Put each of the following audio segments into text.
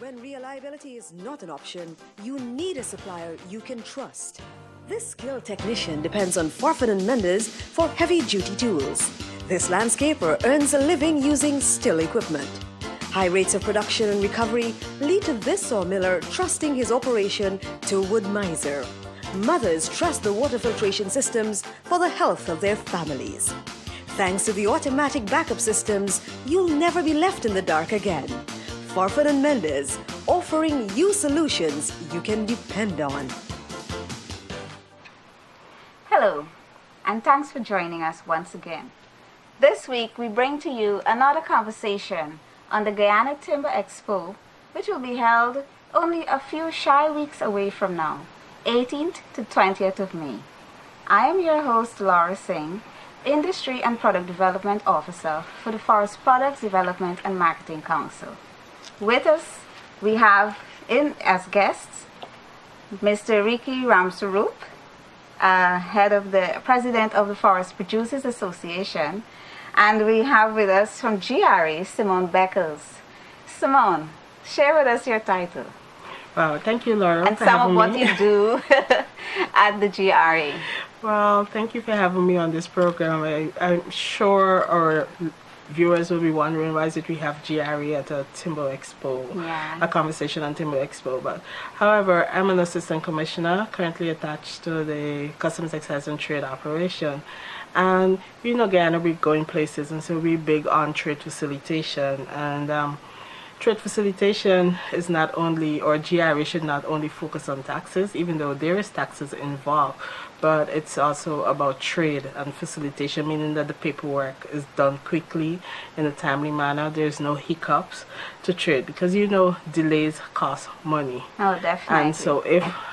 When reliability is not an option, you need a supplier you can trust. This skilled technician depends on Forfan and Mendes for heavy-duty tools. This landscaper earns a living using still equipment. High rates of production and recovery lead to this sawmiller trusting his operation to Wood Miser. Mothers trust the water filtration systems for the health of their families. Thanks to the automatic backup systems, you'll never be left in the dark again. Forfan and Mendes, offering you solutions you can depend on. Hello, and thanks for joining us once again. This week we bring to you another conversation on the Guyana Timber Expo, which will be held only a few shy weeks away from now, 18th to 20th of May. I am your host, Laura Singh, Industry and Product Development Officer for the Forest Products Development and Marketing Council. With us, we have as guests Mr. Ricky Ramsarup, President of the Forest Producers Association, and we have with us from GRE, Simone Beckles. Simone, share with us your title. Wow, thank you, Laura, and for some of having what me. you do at the GRE. Well, thank you for having me on this program. I'm sure our viewers will be wondering why is it we have GRE at a Timber Expo, a conversation on Timber Expo. But however, I'm an assistant commissioner currently attached to the Customs Excise and Trade Operation. And you know, Guyana, we're going places, and so we're big on trade facilitation. And trade facilitation is not only, or GRE should not only focus on taxes, even though there is taxes involved, but it's also about trade and facilitation, meaning that the paperwork is done quickly in a timely manner. There's no hiccups to trade because you know delays cost money. Oh, definitely. And so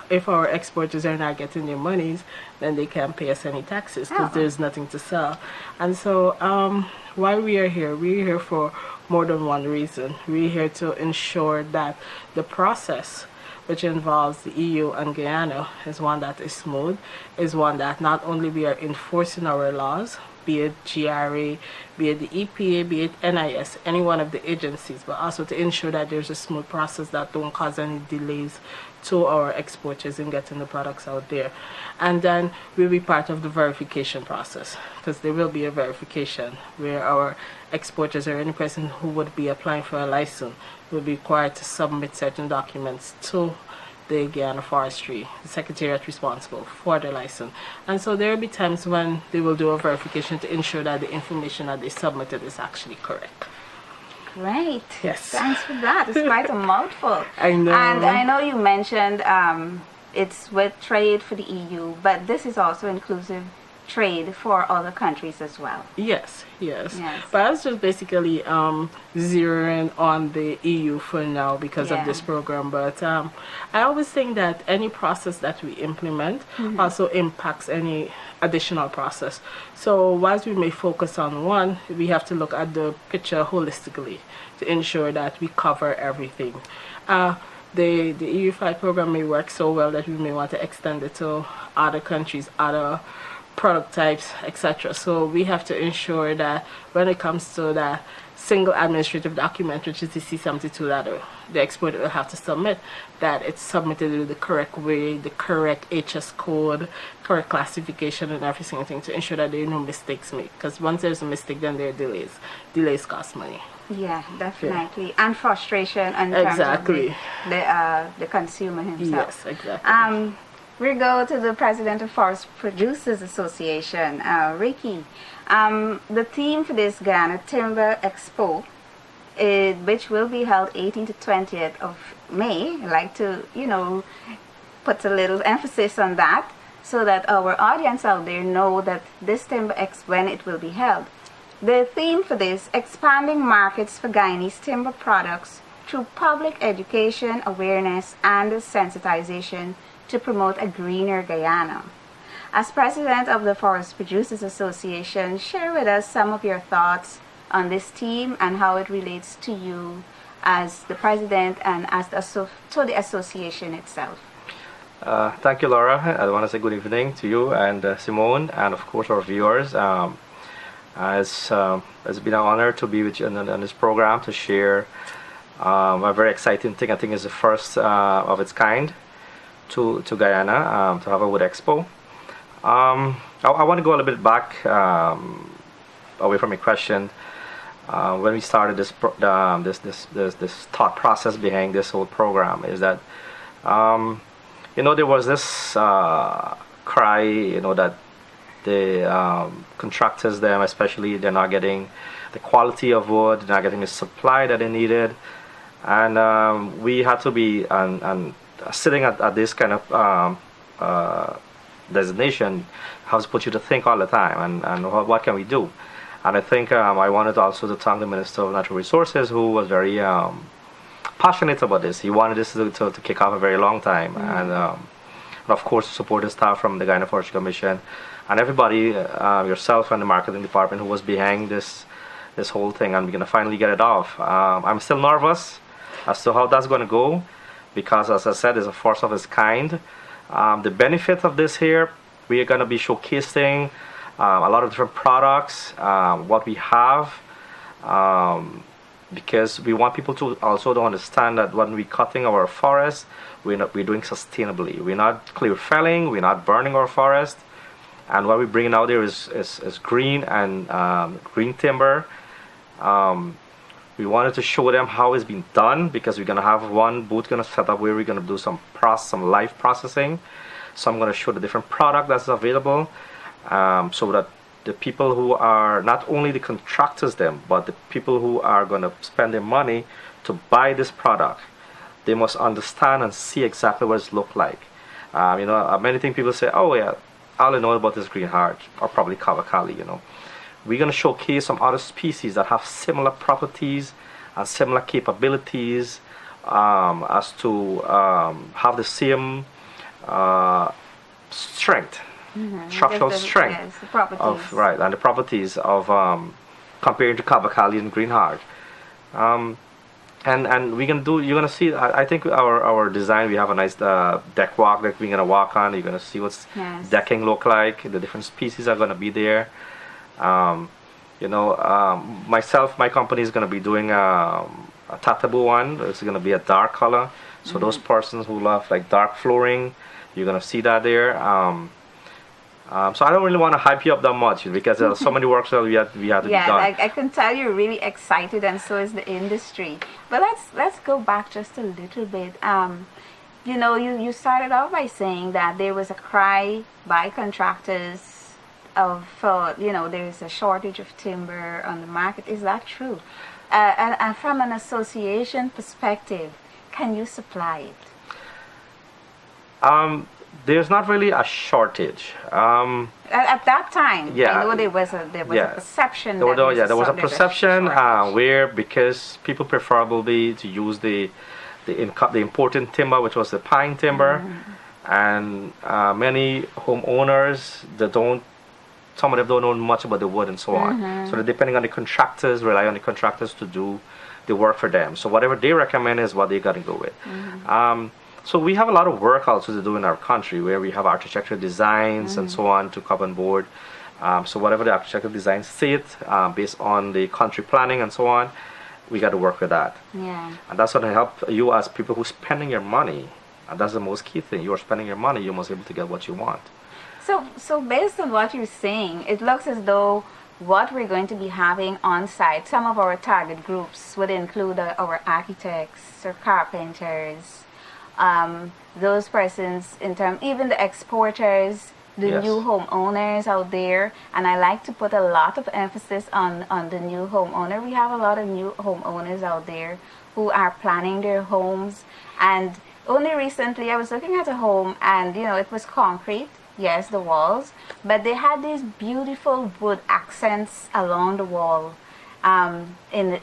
if our exporters are not getting their monies, then they can't pay us any taxes because there's nothing to sell. And so why we are here? We're here for more than one reason. We're here to ensure that the process which involves the EU and Guyana is one that is smooth, is one that not only we are enforcing our laws, be it GRA, be it the EPA, be it NIS, any one of the agencies, but also to ensure that there's a smooth process that don't cause any delays to our exporters in getting the products out there. And then we'll be part of the verification process, because there will be a verification where our exporters or any person who would be applying for a license will be required to submit certain documents to the Guyana Forestry, the secretariat responsible for the license. And so there will be times when they will do a verification to ensure that the information that they submitted is actually correct. Great. Yes. Thanks for that. It's quite a mouthful. I know. And I know you mentioned it's with trade for the EU, but this is also inclusive trade for other countries as well. Yes. But I was just basically zeroing on the EU for now because of this program. But I always think that any process that we implement also impacts any additional process. So whilst we may focus on one, we have to look at the picture holistically to ensure that we cover everything. The EU5 program may work so well that we may want to extend it to other countries, other product types, etc. So we have to ensure that when it comes to the single administrative document, which is the C-72 that the exporter will have to submit, that it's submitted in the correct way, the correct HS code, correct classification and every single thing to ensure that there are no mistakes made. Because once there's a mistake, then there are delays. Delays cost money. Yeah, definitely. And frustration in terms of the consumer himself. Yes, exactly. We go to the President of Forest Producers Association, Ricky. The theme for this Guyana Timber Expo, which will be held 18th to 20th of May, I'd like to, put a little emphasis on that so that our audience out there know that this Timber Expo, when it will be held. The theme for this, expanding markets for Guyanese timber products through public education, awareness, and sensitization to promote a greener Guyana. As President of the Forest Producers Association, share with us some of your thoughts on this theme and how it relates to you as the President and as to the association itself. Thank you, Laura. I want to say good evening to you and Simone, and of course our viewers. It's been an honor to be with you on this program to share A very exciting thing. I think it's the first of its kind to Guyana to have a wood expo. I want to go a little bit back away from your question. When we started this thought process behind this whole program is that there was this cry, that the contractors, them especially, they're not getting the quality of wood, they're not getting the supply that they needed, and we had to be and sitting at this kind of designation has put you to think all the time, and what can we do? And I think I wanted also to thank the Minister of Natural Resources, who was very passionate about this. He wanted this to kick off a very long time, and of course support the staff from the Guyana Forestry Commission and everybody, yourself and the marketing department who was behind this whole thing, and we're gonna finally get it off. I'm still nervous as to how that's gonna go, because as I said, it's a force of its kind. The benefit of this here, we are gonna be showcasing a lot of different products, what we have, because we want people to also understand that when we're cutting our forest, we're doing sustainably. We're not clear felling, we're not burning our forest, and what we're bringing out there is green and green timber. We wanted to show them how it's been done, because we're gonna have one booth gonna set up where we're gonna do some live processing. So I'm gonna show the different product that's available. So that the people who are not only the contractors but the people who are going to spend their money to buy this product, they must understand and see exactly what it looks like. Many things people say, oh yeah, all I know about is green heart or probably kavakali. We're going to showcase some other species that have similar properties and similar capabilities, as to have the same strength. Structural strength, yes, the properties. and the properties of comparing to kavakali and green heart, and you're gonna see. I think our design, we have a nice deck walk that we're gonna walk on. You're gonna see what's decking look like. The different species are gonna be there. Myself, my company is gonna be doing a tatabu one. It's gonna be a dark color. So those persons who love like dark flooring, you're gonna see that there. So I don't really want to hype you up that much, because so many works that we had to be done. Yeah, I can tell you're really excited, and so is the industry. But let's go back just a little bit. You started off by saying that there was a cry by contractors there's a shortage of timber on the market. Is that true? And from an association perspective, can you supply it? There's not really a shortage. At that time, yeah, I know there was a perception. There was a perception where, because people preferably to use the important timber, which was the pine timber, and many homeowners some of them don't know much about the wood and so on. So they're depending on the contractors, rely on the contractors to do the work for them. So whatever they recommend is what they got to go with. So we have a lot of work also to do in our country, where we have architectural designs and so on to come on board. So whatever the architectural designs say based on the country planning and so on, we got to work with that. Yeah. And that's going to help you as people who are spending your money. And that's the most key thing. You are spending your money, you must be able to get what you want. So based on what you're saying, it looks as though what we're going to be having on site, some of our target groups would include our architects or carpenters, those persons even the exporters, the new homeowners out there. And I like to put a lot of emphasis on the new homeowner. We have a lot of new homeowners out there who are planning their homes. And only recently I was looking at a home, and it was concrete, yes, the walls, but they had these beautiful wood accents along the wall, in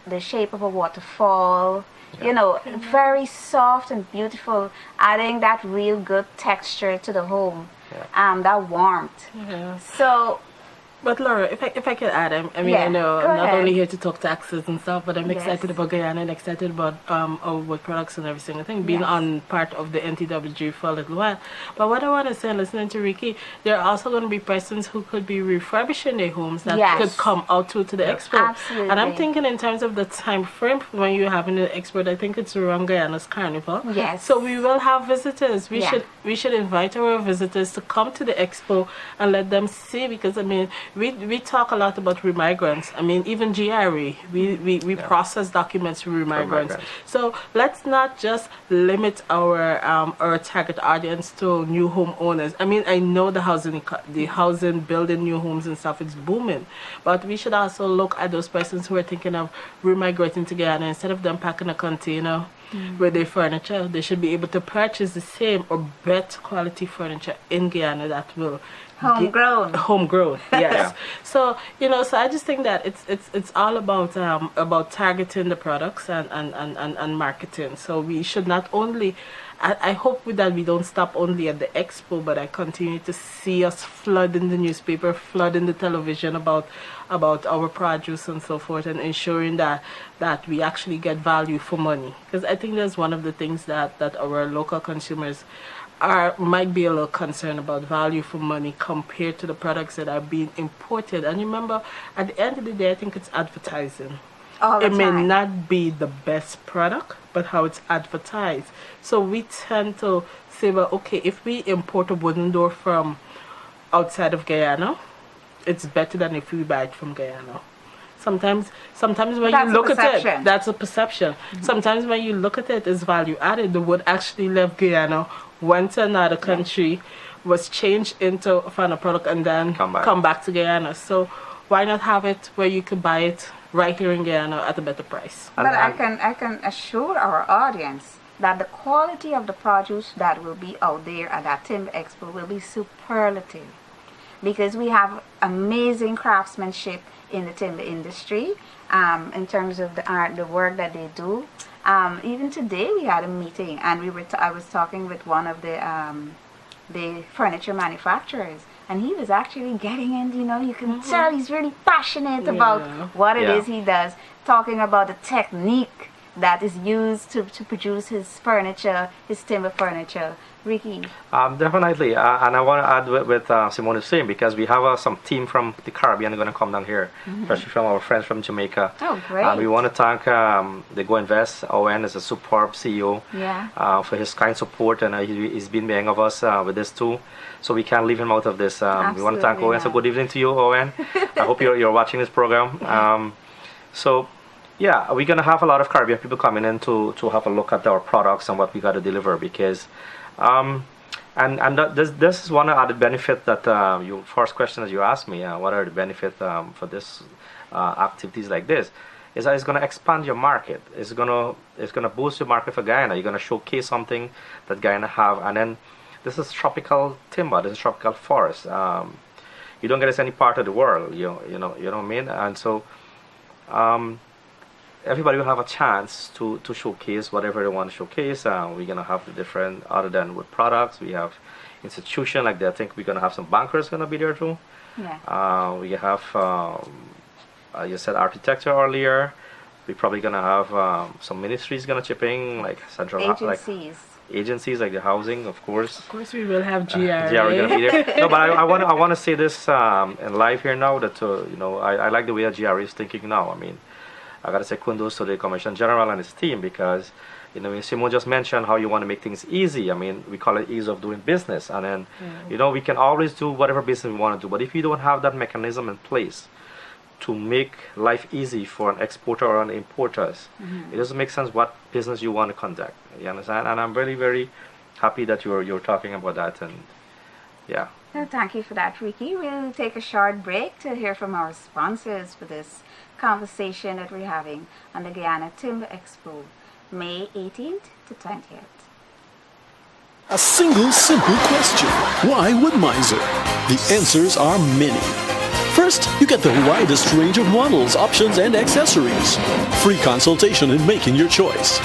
the shape of a waterfall. Very soft and beautiful, adding that real good texture to the home, that warmth. So But Laura, if I could add, I mean, Yeah, I know go I'm not ahead. only here to talk taxes and stuff, but I'm excited Yes. about Guyana and excited about our wood products and everything. I think being Yes. on part of the NTWG for a little while. But what I want to say, listening to Ricky, there are also going to be persons who could be refurbishing their homes that Yes. could come out to the expo. Absolutely. And I'm thinking in terms of the time frame when you're having the expo, I think it's around Guyana's Carnival. Yes. So we will have visitors. Yeah. We should invite our visitors to come to the expo and let them see, because I mean we talk a lot about remigrants. I mean even GRE we process documents for remigrants. migrants. So let's not just limit our target audience to new homeowners. I mean I know the housing building new homes and stuff is booming, but we should also look at those persons who are thinking of remigrating to Guyana. Instead of them packing a container with their furniture, they should be able to purchase the same or better quality furniture in Guyana that will homegrown, yes. Yeah. So so I just think that it's all about targeting the products and marketing. So we should not only I hope that we don't stop only at the expo, but I continue to see us flooding the newspaper, flooding the television about our produce and so forth, and ensuring that we actually get value for money. Because I think that's one of the things that our local consumers might be a little concerned about, value for money compared to the products that are being imported. And remember, at the end of the day, I think it's advertising. All the It may time. not be the best product, but how it's advertised. So we tend to say, well, okay, if we import a wooden door from outside of Guyana, it's better than if we buy it from Guyana. Sometimes when That's you a look at perception. it, that's a perception. Sometimes when you look at it, it's value added. The wood actually left Guyana, went to another country, was changed into a final product, and then Come back. to Guyana. So why not have it where you could buy it right here in Guyana at a better price? But I can assure our audience that the quality of the produce that will be out there at that Timber Expo will be superlative, because we have amazing craftsmanship in the timber industry, in terms of the art, the work that they do. Even today we had a meeting, and I was talking with one of the furniture manufacturers, and he was actually getting in, you can tell he's really passionate about what it Yeah. is he does, talking about the technique that is used to produce his furniture, his timber furniture. Ricky? Definitely, and I want to add with Simone is saying, because we have some team from the Caribbean going to come down here, especially from our friends from Jamaica. Oh, great. We want to thank the Go Invest. Owen is a superb CEO Yeah. for his kind support, and he's been being of us with this too. So we can't leave him out of this. We want to thank Absolutely Owen. So not. good evening to you, Owen. I hope you're watching this program. So yeah, we're going to have a lot of Caribbean people coming in to have a look at our products and what we got to deliver, because this is one added benefit that your first question that you asked me, what are the benefits for this activities like this, is that it's going to expand your market. It's going to boost your market for Guyana. You're going to showcase something that Guyana have, and then this is tropical timber. This is tropical forest. You don't get this any part of the world. You know what I mean. And so everybody will have a chance to showcase whatever they want to showcase. We're going to have the different, other than wood products, we have institution like that. I think we're going to have some bankers going to be there too. Yeah. We have, you said architecture earlier. We're probably going to have some ministries going to chip in, like central agencies like the housing, of course. Of course, we will have GRA. GRA gonna be there. No, but I want to say this in live here now, that I like the way that GRA is thinking now. I mean, I gotta say kudos to the Commissioner General and his team, because Simone just mentioned how you want to make things easy. I mean, we call it ease of doing business, and then we can always do whatever business we want to do. But if you don't have that mechanism in place to make life easy for an exporter or an importers, it doesn't make sense what business you want to conduct. You understand? And I'm very, very happy that you're talking about that. And yeah. Well, thank you for that, Ricky. We'll take a short break to hear from our sponsors for this conversation that we're having on the Guyana Timber Expo, May 18th to 20th. A single simple question. Why wood miser? The answers are many. First, you get the widest range of models, options, and accessories. Free consultation in making your choice.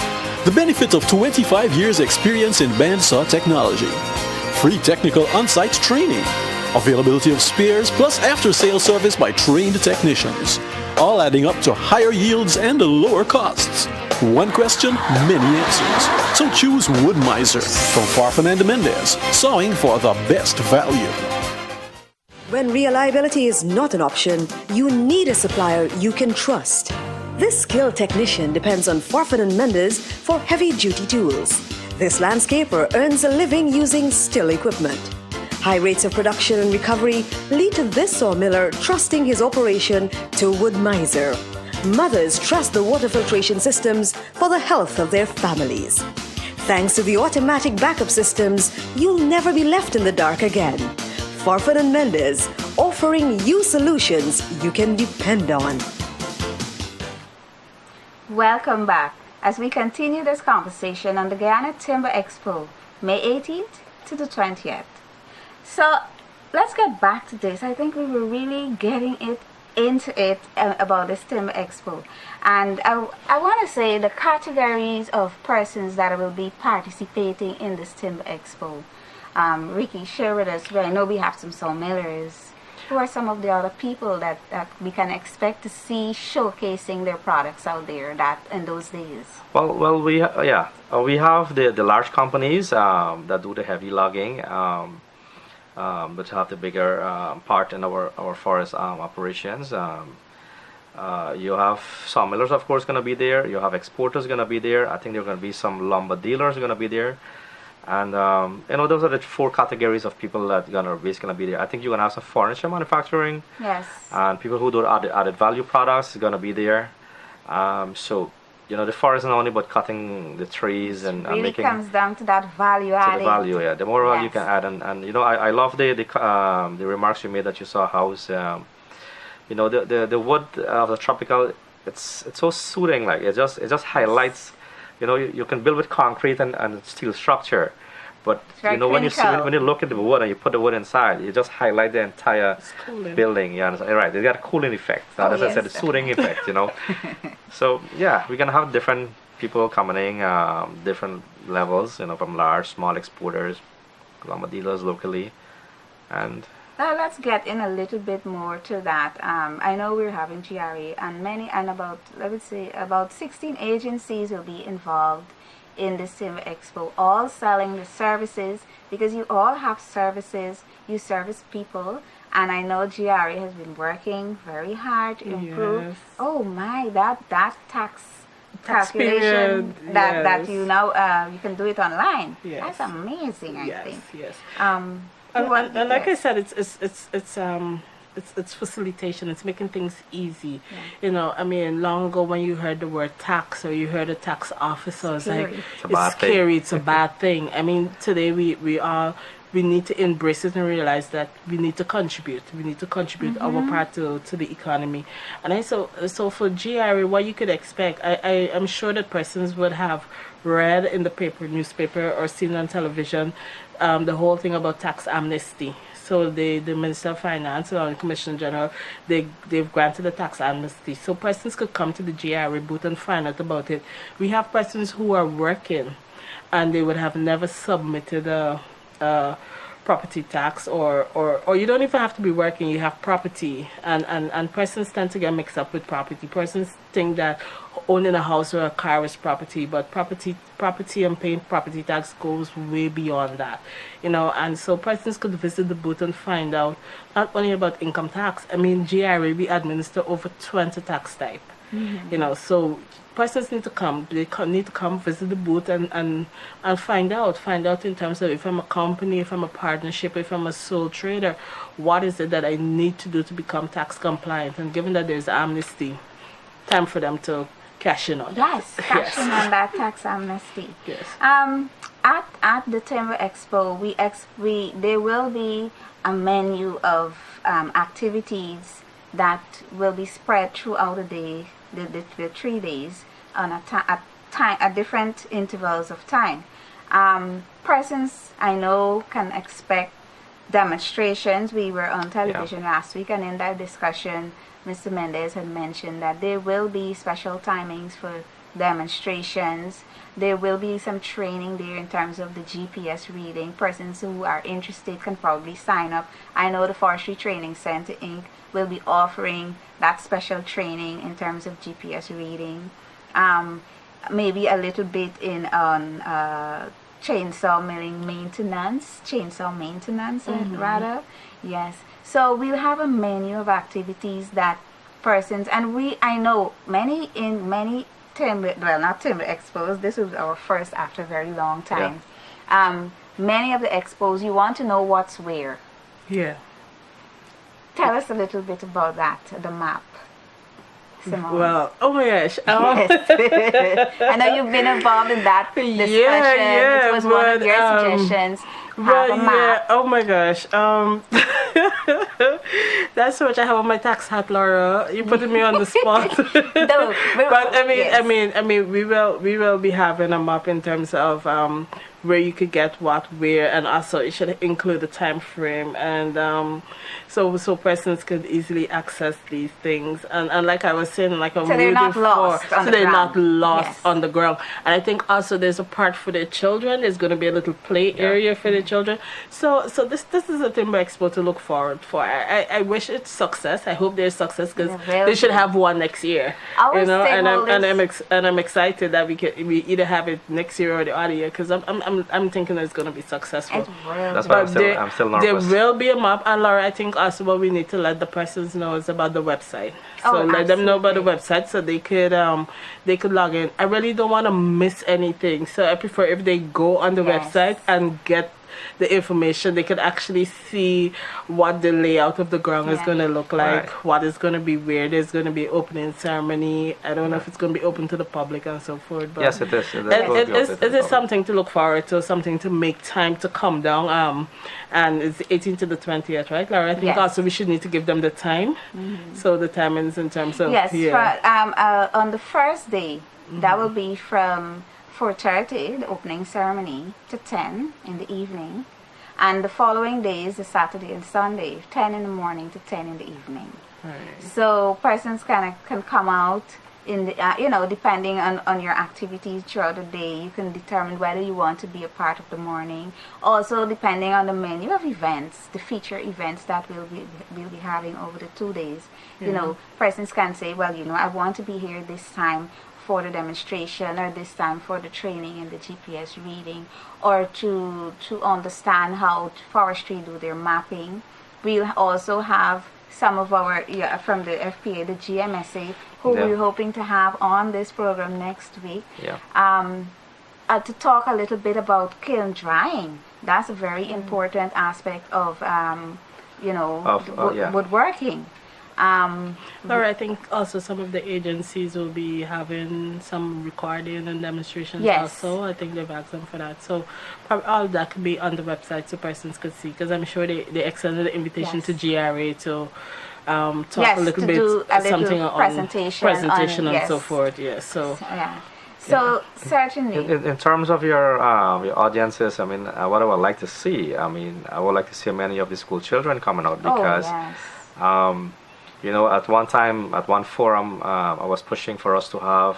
The benefit of 25 years experience in bandsaw technology. Free technical on-site training. availability of spares, plus after-sale service by trained technicians, all adding up to higher yields and lower costs. One question, many answers. So choose Wood Miser from Farfan and Mendez, sawing for the best value. When reliability is not an option, you need a supplier you can trust. This skilled technician depends on Farfan and Mendez for heavy-duty tools. This landscaper earns a living using still equipment. High rates of production and recovery lead to this sawmiller trusting his operation to Wood Miser. Mothers trust the water filtration systems for the health of their families. Thanks to the automatic backup systems, you'll never be left in the dark again. Farfan and Mendez, offering you solutions you can depend on. Welcome back as we continue this conversation on the Guyana Timber Expo, May 18th to the 20th. So let's get back to this. I think we were really getting into it about this Timber Expo. And I want to say the categories of persons that will be participating in this Timber Expo. Ricky, share with us. I know we have some sawmillers. Who are some of the other people that we can expect to see showcasing their products out there in those days? Well, we have the large companies that do the heavy logging, which have the bigger part in our forest operations. You have sawmillers, of course, going to be there. You have exporters going to be there. I think there are going to be some lumber dealers going to be there. And those are the four categories of people that are basically going to be there. I think you're going to have some furniture manufacturing. Yes. And people who do added value products is going to be there. So, the forest is not only about cutting the trees and really making. Comes down to that value added. The value, yeah. The more value you can add, and I love the remarks you made that you saw a house. The wood of the tropical, it's so soothing. Like it just highlights. You can build with concrete and steel structure, but when you look at the wood and you put the wood inside, you just highlight the entire building. Yeah, right. They got a cooling effect. As I said, the soothing effect. So yeah, we're gonna have different people coming in, different levels. From large, small exporters, lumber dealers locally, and. Now let's get in a little bit more to that. I know we're having GRA and about 16 agencies will be involved in this Timber Expo, all selling the services, because you all have services, you service people, and I know GRA has been working very hard to improve. Yes. Oh my, that tax calculation period, that yes. you can do it online. Yes. That's amazing, I think. Yes. And like I said, it's facilitation. It's making things easy. Yeah. Long ago when you heard the word tax or you heard a tax officer, it's scary. It's a bad thing. Today we need to embrace it and realize that we need to contribute. We need to contribute our part to the economy. And so for GRA, what you could expect, I am sure that persons would have read in the newspaper or seen on television the whole thing about tax amnesty. So the Minister of Finance or the Commissioner General, they've granted a tax amnesty. So persons could come to the GRA booth and find out about it. We have persons who are working and they would have never submitted a property tax or you don't even have to be working, you have property and persons tend to get mixed up with property. Persons think that owning a house or a car is property, but property and paying property tax goes way beyond that, and so persons could visit the booth and find out not only about income tax. GRA, we administer over 20 tax type, so persons need to come. They need to come visit the booth and find out in terms of if I'm a company, if I'm a partnership, if I'm a sole trader, what is it that I need to do to become tax compliant. And given that there's amnesty, time for them to cash in on. Yes, cash in on that tax amnesty. Yes. At the Timber Expo, there will be a menu of activities that will be spread throughout the day. The 3 days on at different intervals of time. Persons I know can expect demonstrations. We were on television last week, and in that discussion, Mr. Mendez had mentioned that there will be special timings for demonstrations. There will be some training there in terms of the GPS reading. Persons who are interested can probably sign up. I know the Forestry Training Center Inc. will be offering that special training in terms of GPS reading. Maybe a little bit in on chainsaw maintenance rather. Yes. So we'll have a menu of activities that persons, and I know many timber, well, not timber expos, this was our first after a very long time. Yeah. Many of the expos, you want to know what's where. Yeah. Tell us a little bit about that, the map, Simone. Well, oh my gosh. Yes. I know you've been involved in that discussion. Yeah, it was one of your suggestions. Have a map. Yeah, oh my gosh. That's so much I have on my tax hat, Laura. You're putting me on the spot. No, but yes. I mean, we will be having a map in terms of where you could get what, where, and also it should include the time frame, and so persons could easily access these things, and like I was saying, like so they're not lost. Not lost on the ground. And I think also there's a part for the children. There's going to be a little play area for the children. So this is a Timber Expo to look forward for. I wish it's success. I hope there's success because they should have one next year. You know, and I'm excited that we either have it next year or the other year because I'm thinking it's going to be successful. That's why I'm still nervous. There will be a map, and Laura, I think also what we need to let the persons know is about the website. So let them know about the website so they could log in. I really don't want to miss anything, so I prefer if they go on the website and get the information, they could actually see what the layout of the ground is going to look like, what is going to be where there's going to be opening ceremony. I don't know if it's going to be open to the public and so forth. But yes, it is. It is something to look forward to, something to make time to come down. And it's 18th to the 20th, right, Laura? I think also we should need to give them the time. So the timings in terms of on the first day, that will be from 4:30, the opening ceremony, to 10 in the evening, and the following days, the Saturday and Sunday, 10 in the morning to 10 in the evening. Right. So persons can come out in the depending on your activities throughout the day. You can determine whether you want to be a part of the morning. Also, depending on the menu of events, the feature events that we'll be having over the 2 days. You know, persons can say, well, I want to be here this time for the demonstration, or this time for the training and the GPS reading, or to understand how forestry do their mapping. We'll also have some of our from the FPA, the GMSA, who we're hoping to have on this program next week. To talk a little bit about kiln drying. That's a very important aspect of woodworking. Laura, I think also some of the agencies will be having some recording and demonstrations also. I think they've asked them for that. So probably all that could be on the website so persons could see, because I'm sure they extended the invitation to GRA to talk a little bit, something on presentation and so forth. So certainly, Mm-hmm. in terms of your audiences, I mean, what I would like to see, I would like to see many of the school children coming out, because at one time, at one forum, I was pushing for us to have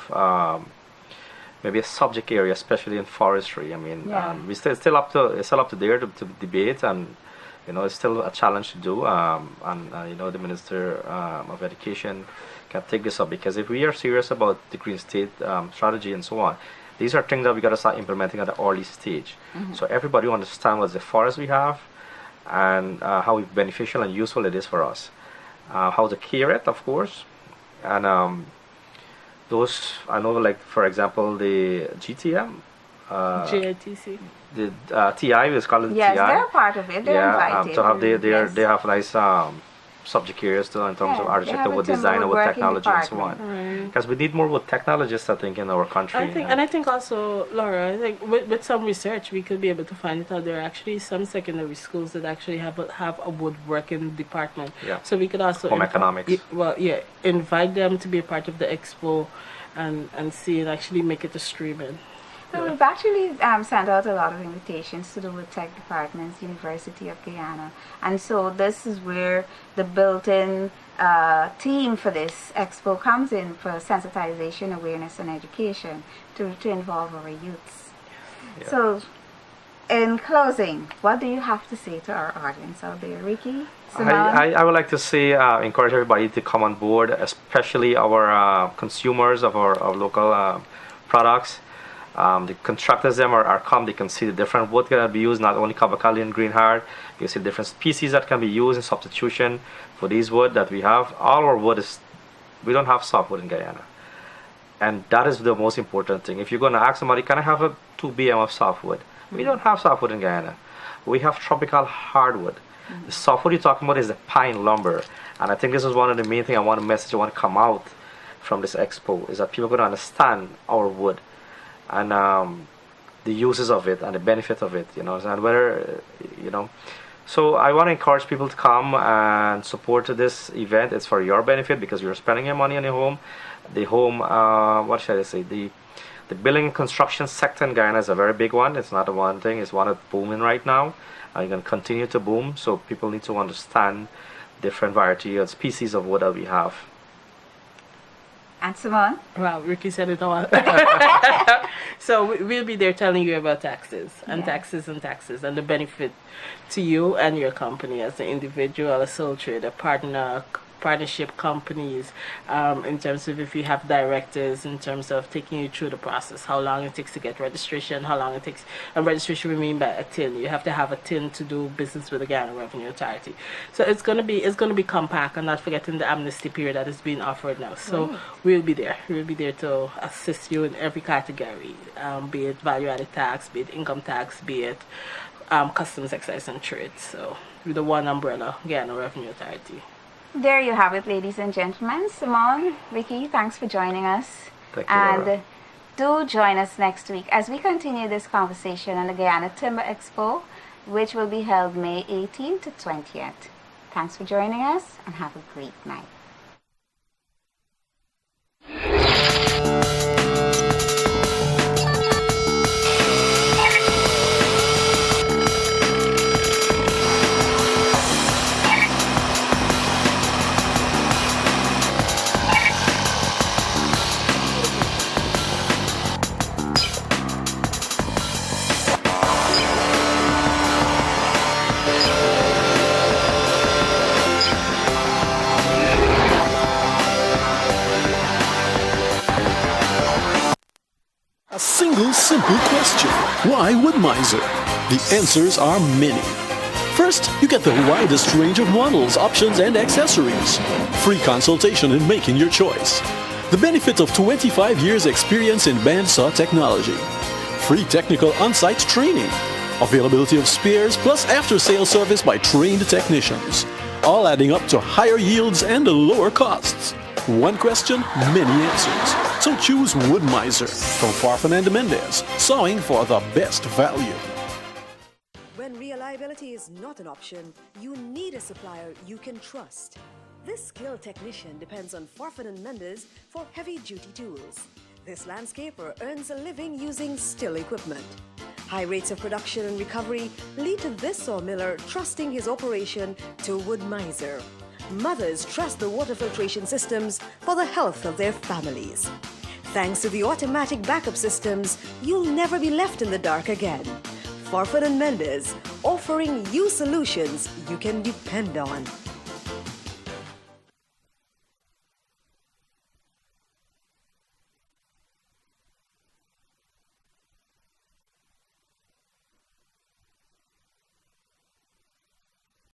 maybe a subject area, especially in forestry. I mean, we still up to there to debate, and it's still a challenge to do. The Minister of Education can take this up, because if we are serious about the Green State strategy and so on, these are things that we got to start implementing at the early stage. So everybody understands what the forest we have, and how beneficial and useful it is for us. How to care it, of course, and those, I know, like for example the GTM, GITC, the TI, we call it TI. Yes, they're part of it. They're invited. To have they have nice subject areas too, in terms of architecture, wood design, and wood technology, and so on. Because we need more wood technologists, I think, in our country. I think also, Laura, I think with some research we could be able to find it out. There are actually some secondary schools that actually have a woodworking department. So we could also home economics. Invite them to be a part of the expo, and see and actually make it a streaming. So we've actually sent out a lot of invitations to the wood tech departments, University of Guyana, and so this is where the built-in theme for this expo comes in for sensitization, awareness, and education to involve our youths. Yeah. So, in closing, what do you have to say to our audience out there, Ricky? I would like to say, encourage everybody to come on board, especially our consumers of our local products. The contractors them are come, they can see the different wood that can be used, not only Kabakali and green hard. You see different species that can be used in substitution for these wood that we have. All our wood is, we don't have softwood in Guyana. And that is the most important thing. If you're going to ask somebody, can I have a 2 BM of softwood? We don't have softwood in Guyana. We have tropical hardwood. The softwood you're talking about is the pine lumber. And I think this is one of the main things I want to message, I want to come out from this expo, is that people are going to understand our wood and the uses of it and the benefit of it, you know, and whether, you know. So I want to encourage people to come and support this event. It's for your benefit because you're spending your money on your home. The home, what should I say, the building and construction sector in Guyana is a very big one. It's not a one thing, it's one that's booming right now. And it's going to continue to boom, so people need to understand different variety and species of wood that we have. And Simone? Well, Ricky said it all. So we'll be there telling you about taxes and taxes and taxes and the benefit to you and your company as an individual, a sole trader, partnership companies, in terms of if you have directors, in terms of taking you through the process, how long it takes to get registration, how long it takes, and registration we mean by a TIN. You have to have a TIN to do business with the Guyana Revenue Authority. So it's gonna be compact, and not forgetting the amnesty period that is being offered now. So we'll be there to assist you in every category, be it value-added tax, be it income tax, be it customs, excise, and trade. So with the one umbrella, Guyana Revenue Authority. There you have it, ladies and gentlemen. Simone, Ricky, thanks for joining us. Thank you, and Laura. do join us next week as we continue this conversation on the Guyana Timber Expo, which will be held May 18th to 20th. Thanks for joining us and have a great night. A single simple question. Why wood miser? The answers are many. First, you get the widest range of models, options, and accessories. Free consultation in making your choice. The benefit of 25 years experience in bandsaw technology. Free technical on-site training. Availability of spares plus after-sale service by trained technicians. All adding up to higher yields and lower costs. One question, many answers. So choose Wood Miser from Farfan and Mendez, sawing for the best value. When reliability is not an option, you need a supplier you can trust. This skilled technician depends on Farfan and Mendez for heavy-duty tools. This landscaper earns a living using still equipment. High rates of production and recovery lead to this sawmiller trusting his operation to Wood Miser. Mothers trust the water filtration systems for the health of their families. Thanks to the automatic backup systems, you'll never be left in the dark again. Farfan and Mendez, offering you solutions you can depend on.